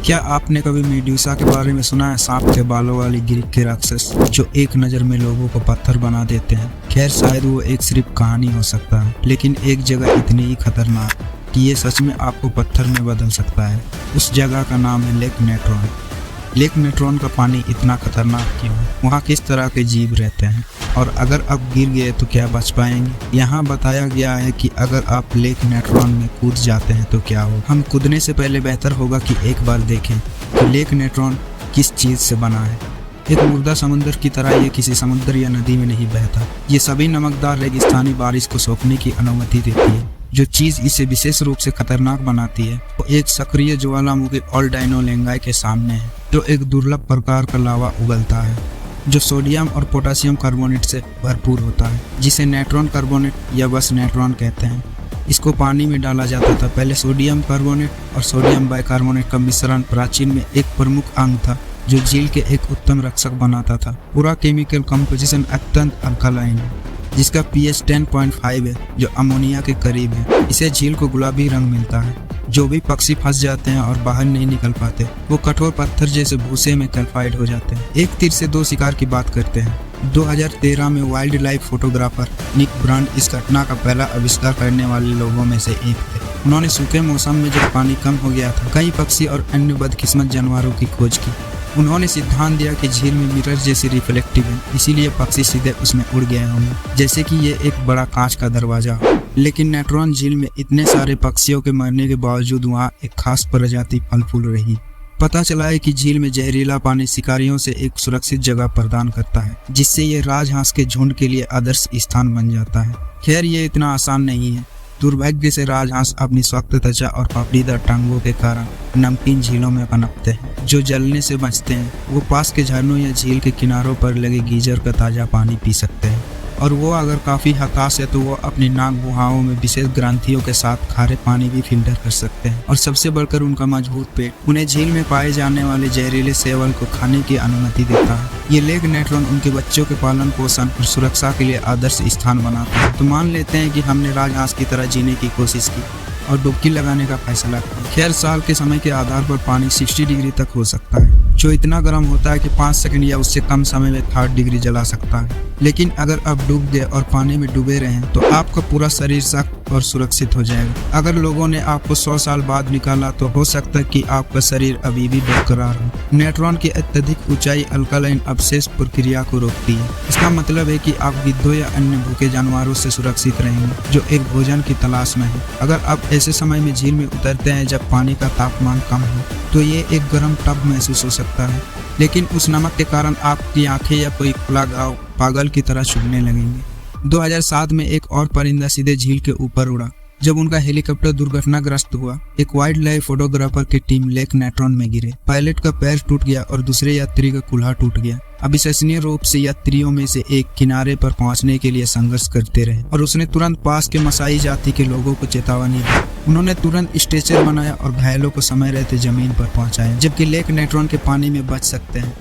क्या आपने कभी मेडूसा के बारे में सुना है? सांप के बालों वाली ग्रीक के राक्षस जो एक नज़र में लोगों को पत्थर बना देते हैं। खैर, शायद वो एक सिर्फ कहानी हो सकता है, लेकिन एक जगह इतनी ही खतरनाक कि ये सच में आपको पत्थर में बदल सकता है। उस जगह का नाम है लेक नेट्रॉन। लेक नेट्रॉन का पानी इतना खतरनाक क्यों है? वहाँ किस तरह के जीव रहते हैं? और अगर आप गिर गए तो क्या बच पाएंगे? यहाँ बताया गया है कि अगर आप लेक नेट्रॉन में कूद जाते हैं तो क्या हो। हम कूदने से पहले बेहतर होगा कि एक बार देखें कि लेक नेट्रॉन किस चीज़ से बना है। एक मुर्दा समुद्र की तरह ये किसी समुद्र या नदी में नहीं बहता। ये सभी नमकदार रेगिस्तानी बारिश को सोखने की अनुमति देती है। जो चीज़ इसे विशेष रूप से खतरनाक बनाती है वो एक सक्रिय ज्वालामुखी ऑल्डाइनोलेंगाई के सामने है, जो एक दुर्लभ प्रकार का लावा उगलता है जो सोडियम और पोटेशियम कार्बोनेट से भरपूर होता है, जिसे नेट्रॉन कार्बोनेट या बस नेट्रॉन कहते हैं। इसको पानी में डाला जाता था। पहले सोडियम कार्बोनेट और सोडियम बाइकार्बोनेट का मिश्रण प्राचीन में एक प्रमुख अंग था जो झील के एक उत्तम रक्षक बनाता था। पूरा केमिकल कंपोजिशन अत्यंत अल्कालाइन है, जिसका pH 10.5 है, जो अमोनिया के करीब है। इसे झील को गुलाबी रंग मिलता है। जो भी पक्षी फंस जाते हैं और बाहर नहीं निकल पाते वो कठोर पत्थर जैसे भूसे में कैल्फाइड हो जाते हैं। एक तीर से दो शिकार की बात करते हैं। 2013 में wildlife photographer Nick Brandt इस घटना का पहला आविष्कार करने वाले लोगों में से एक थे। उन्होंने सूखे मौसम में जब पानी कम हो गया था, कई पक्षी और अन्य बदकिस्मत जानवरों की खोज की। उन्होंने सिद्धांत दिया कि झील में मिरर जैसी रिफ्लेक्टिव है, इसीलिए पक्षी सीधे उसमें उड़ गए होंगे, जैसे कि ये एक बड़ा कांच का दरवाजा हो। लेकिन नेट्रॉन झील में इतने सारे पक्षियों के मरने के बावजूद वहाँ एक खास प्रजाति फल फूल रही। पता चला है कि झील में जहरीला पानी शिकारियों से एक सुरक्षित जगह प्रदान करता है, जिससे ये राजहंस के झुंड के लिए आदर्श स्थान बन जाता है। खैर, ये इतना आसान नहीं है। दुर्भाग्य से राजहंस अपनी सख्त त्वचा और पापड़ीदार टांगों के कारण नमकीन झीलों में पनपते हैं। जो जलने से बचते हैं वो पास के झरनों या झील के किनारों पर लगे गीजर का ताज़ा पानी पी सकते हैं, और वो अगर काफ़ी हताश है तो वो अपनी नाक गुहाओं में विशेष ग्रंथियों के साथ खारे पानी भी फिल्टर कर सकते हैं। और सबसे बढ़कर उनका मजबूत पेट उन्हें झील में पाए जाने वाले जहरीले सेवल को खाने की अनुमति देता है। ये लेक नेट्रॉन उनके बच्चों के पालन पोषण और सुरक्षा के लिए आदर्श स्थान बनाता है। तो मान लेते हैं कि हमने राजहंस की तरह जीने की कोशिश की और डुबकी लगाने का फैसला किया। खैर, साल के समय के आधार पर पानी 60 डिग्री तक हो सकता है, जो इतना गर्म होता है कि 5 सेकंड या उससे कम समय में 60 डिग्री जला सकता है। लेकिन अगर आप डूब गए और पानी में डूबे रहें तो आपका पूरा शरीर सख्त और सुरक्षित हो जाएगा। अगर लोगों ने आपको 100 साल बाद निकाला तो हो सकता है कि आपका शरीर अभी भी बरकरार हो। नेट्रॉन की अत्यधिक ऊंचाई अल्कालाइन अवशेष प्रक्रिया को रोकती है। इसका मतलब है कि आप गिद्धों या अन्य भूखे जानवरों से सुरक्षित रहेंगे जो एक भोजन की तलाश में है। अगर आप ऐसे समय में झील में उतरते हैं जब पानी का तापमान कम हो तो ये एक गर्म टब महसूस हो सकता है, लेकिन उस नमक के कारण आपकी आंखें या कोई खुला घाव पागल की तरह चुभने लगेंगे। 2007 में एक और परिंदा सीधे झील के ऊपर उड़ा जब उनका हेलीकॉप्टर दुर्घटनाग्रस्त हुआ। एक वाइल्ड लाइफ फोटोग्राफर की टीम लेक नेट्रॉन में गिरे। पायलट का पैर टूट गया और दूसरे यात्री का कुल्हा टूट गया। अविश्वसनीय रूप से यात्रियों में से एक किनारे पर पहुंचने के लिए संघर्ष करते रहे और उसने तुरंत पास के मसाई जाति के लोगों को चेतावनी दी। उन्होंने तुरंत स्ट्रेचर बनाया और घायलों को समय रहते जमीन पर पहुंचाया, जबकि लेक नेट्रॉन के पानी में बच सकते हैं।